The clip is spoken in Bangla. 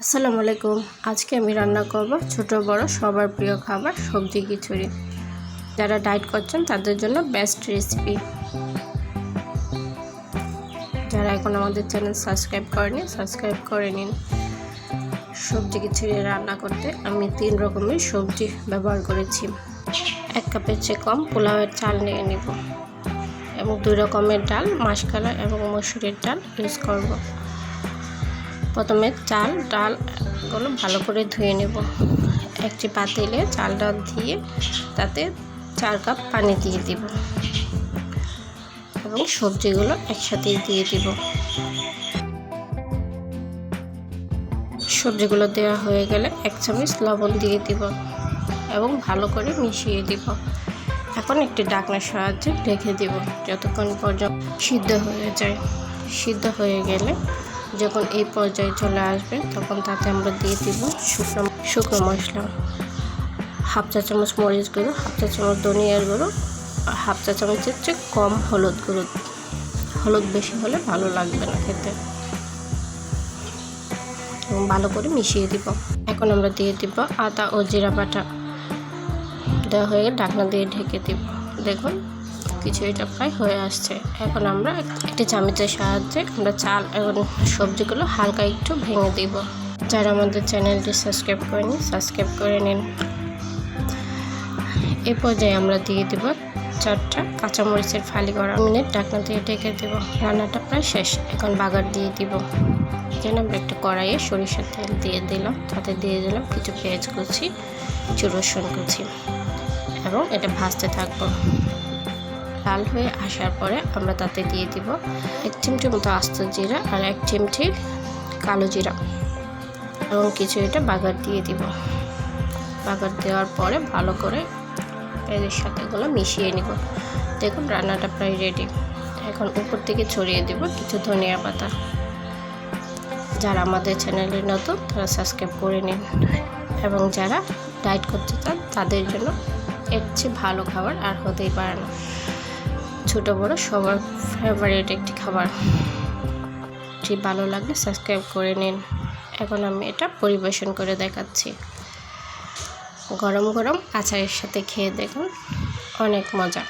আসসালামু আলাইকুম। আজকে আমি রান্না করব ছোট বড় সবার প্রিয় খাবার সবজি খিচুড়ি। যারা ডায়েট করছেন তাদের জন্য বেস্ট রেসিপি। যারা এখন আমাদের চ্যানেল সাবস্ক্রাইব করেনি সাবস্ক্রাইব করে নিন। সবজি খিচুড়ি রান্না করতে আমি 3 রকমের সবজি ব্যবহার করেছি। 1 কাপের চেয়ে কম পোলাওয়ের চাল নিয়ে নিব এবং 2 রকমের ডাল, মাসকলাই এবং মসুরের ডাল ইউজ করব। প্রথমে ডালগুলো ভালো করে ধুয়ে নেব। একটি পাতিলে চালটা দিয়ে তাতে 4 কাপ পানি দিয়ে দিব এবং সবজিগুলো একসাথে দিয়ে দিব। সবজিগুলো দেওয়া হয়ে গেলে 1 চামচ লবণ দিয়ে দিব এবং ভালো করে মিশিয়ে দিব। এখন একটি ঢাকনার সাহায্যে ঢেকে দিব যতক্ষণ পর্যন্ত সিদ্ধ হয়ে যায়। সিদ্ধ হয়ে গেলে যখন এই পর্যায়ে চলে আসবে তখন তাতে আমরা দিয়ে দিব শুকনো মশলা, 1/2 চা চামচ মরিচ গুঁড়ো, 1/2 চা চামচ ধনিয়ার গুঁড়ো, 1/2 চা চামচের চেয়ে কম হলুদ গুঁড়ো। হলুদ বেশি হলে ভালো লাগবে না খেতে। এবং ভালো করে মিশিয়ে দিব। এখন আমরা দিয়ে দিব আদা ও জিরা বাটা। দেওয়া হয়ে গেলে ঢাকনা দিয়ে ঢেকে দিব। দেখুন খিচুড়িটা প্রায় হয়ে আসছে। এখন আমরা একটি চামচের সাহায্যে আমরা চাল এবং সবজিগুলো হালকা একটু ভেঙে দিব। যারা আমাদের চ্যানেলটি সাবস্ক্রাইব করেনি সাবস্ক্রাইব করে নিন। এই পর্যায়ে আমরা দিয়ে দিব 4টা কাঁচামরিচের ফালি করা। মিনিট ঢাকনা দিয়ে ঢেকে দেব। রান্নাটা প্রায় শেষ। এখন বাগার দিয়ে দিব। এখানে আমরা একটা কড়াইয়ে সরিষার তেল দিয়ে দিলাম। তাতে দিয়ে দিলাম কিছু পেঁয়াজ কুচি, কিছু রসুন কুচি এবং এটা ভাজতে থাকবো। লাল হয়ে আসার পরে আমরা তাতে দিয়ে দিব 1 চিমটি মতো আস্ত জিরা আর 1 চিমটি কালো জিরা এবং কিছু এটা বাগার দিয়ে দিব। বাগার দেওয়ার পরে ভালো করে এর সাথে এগুলো মিশিয়ে নিব। দেখুন রান্নাটা প্রায় রেডি। এখন উপর থেকে ছড়িয়ে দিব কিছু ধনিয়া পাতা। যারা আমাদের চ্যানেলে নতুন তারা সাবস্ক্রাইব করে নিন এবং যারা ডায়েট করতে চান তাদের জন্য এর চেয়ে ভালো খাবার আর হতেই পারে না। ছোট বড় সবার ফেভারিট একটি খাবার। ঠিক ভালো লাগলে সাবস্ক্রাইব করে নিন। এখন আমি এটা পরিবেশন করে দেখাচ্ছি। গরম গরম আচারের সাথে খেয়ে দেখুন, অনেক মজা।